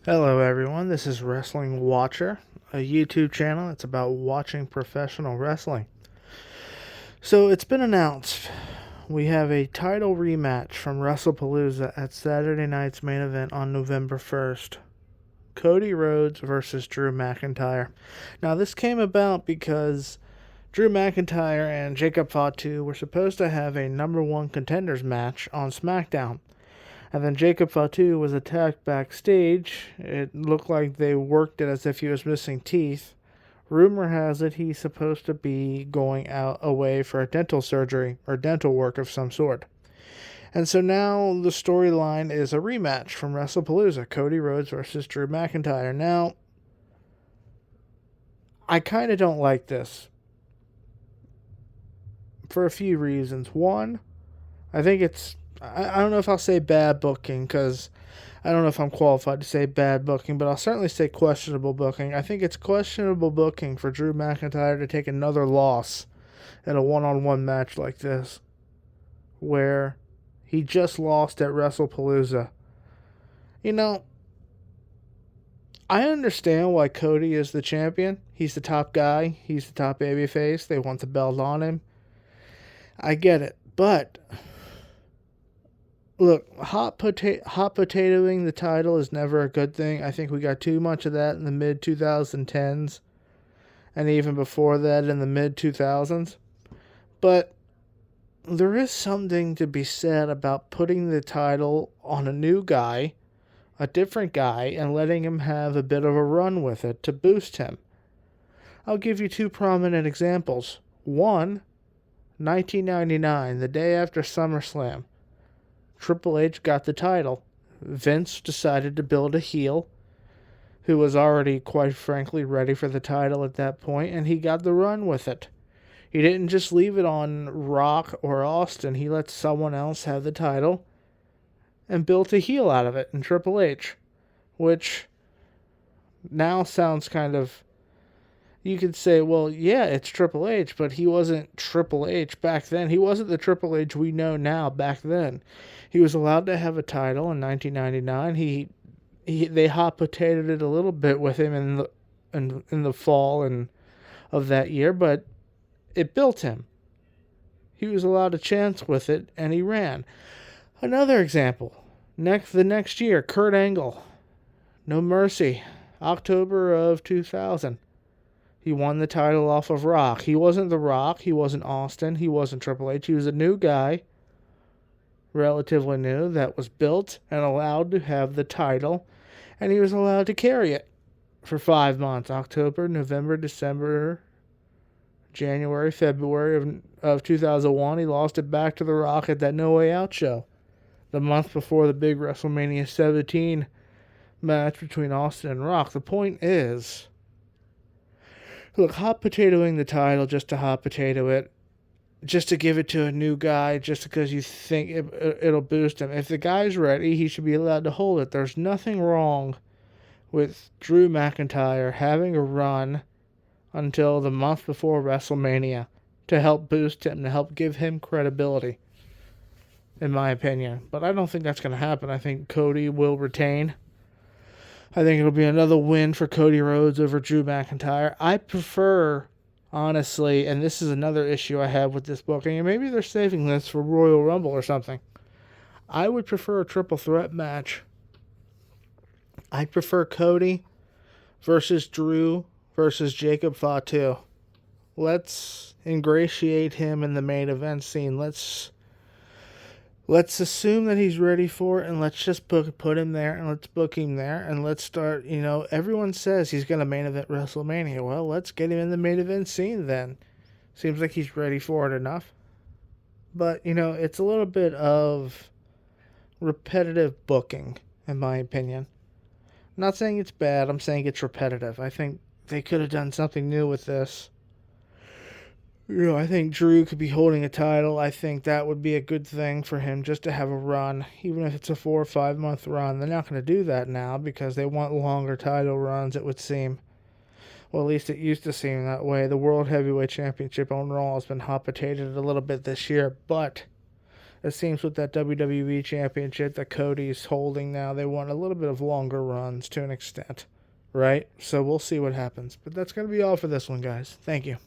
Hello, everyone. This is Wrestling Watcher, a YouTube channel that's about watching professional wrestling. So, it's been announced we have a title rematch from WrestlePalooza at Saturday night's main event on November 1st. Cody Rhodes versus Drew McIntyre. Now, this came about because Drew McIntyre and Jacob Fatu were supposed to have a number one contenders match on SmackDown. And then Jacob Fatu was attacked backstage. It looked like they worked it as if he was missing teeth. Rumor has it he's supposed to be going out away for a dental surgery or dental work of some sort. And so now the storyline is a rematch from WrestlePalooza, Cody Rhodes versus Drew McIntyre. Now, I kind of don't like this for a few reasons. One, I think I don't know if I'll say bad booking because I don't know if I'm qualified to say bad booking, but I'll certainly say questionable booking. I think it's questionable booking for Drew McIntyre to take another loss in a one-on-one match like this, where he just lost at WrestlePalooza. You know, I understand why Cody is the champion. He's the top guy. He's the top babyface. They want the belt on him. I get it, but look, hot potatoing the title is never a good thing. I think we got too much of that in the mid 2010s, and even before that in the mid 2000s. But there is something to be said about putting the title on a new guy, a different guy, and letting him have a bit of a run with it to boost him. I'll give you two prominent examples. One, 1999, the day after SummerSlam. Triple H got the title. Vince decided to build a heel who was already, quite frankly, ready for the title at that point, and he got the run with it. He didn't just leave it on Rock or Austin. He let someone else have the title and built a heel out of it in Triple H, which now sounds kind of... You could say, well, yeah, it's Triple H, but he wasn't Triple H back then. He wasn't the Triple H we know now back then. He was allowed to have a title in 1999. They hot potatoed it a little bit with him in the fall of that year, but it built him. He was allowed a chance with it, and he ran. Another example. The next year, Kurt Angle, No Mercy, October of 2000. He won the title off of Rock. He wasn't The Rock. He wasn't Austin. He wasn't Triple H. He was a new guy, relatively new, that was built and allowed to have the title. And he was allowed to carry it for 5 months. October, November, December, January, February of 2001. He lost it back to The Rock at that No Way Out show. The month before the big WrestleMania 17 match between Austin and Rock. The point is... Look, hot potatoing the title just to hot potato it, just to give it to a new guy, just because you think it'll boost him. If the guy's ready, he should be allowed to hold it. There's nothing wrong with Drew McIntyre having a run until the month before WrestleMania to help boost him, to help give him credibility, in my opinion. But I don't think that's going to happen. I think Cody will retain. I think it'll be another win for Cody Rhodes over Drew McIntyre. I prefer, honestly, and this is another issue I have with this booking, and maybe they're saving this for Royal Rumble or something. I would prefer a triple threat match. I prefer Cody versus Drew versus Jacob Fatu. Let's ingratiate him in the main event scene. Let's assume that he's ready for it, and let's just put him there, and let's book him there, and let's start, everyone says he's going to main event WrestleMania. Well, let's get him in the main event scene then. Seems like he's ready for it enough. But, it's a little bit of repetitive booking, in my opinion. I'm not saying it's bad, I'm saying it's repetitive. I think they could have done something new with this. I think Drew could be holding a title. I think that would be a good thing for him just to have a run, even if it's a 4 or 5 month run. They're not going to do that now because they want longer title runs, it would seem. Well, at least it used to seem that way. The World Heavyweight Championship on Raw has been hot potatoed a little bit this year, but It seems with that WWE Championship that Cody's holding now, they want a little bit of longer runs to an extent, right? So we'll see what happens. But that's going to be all for this one, guys. Thank you.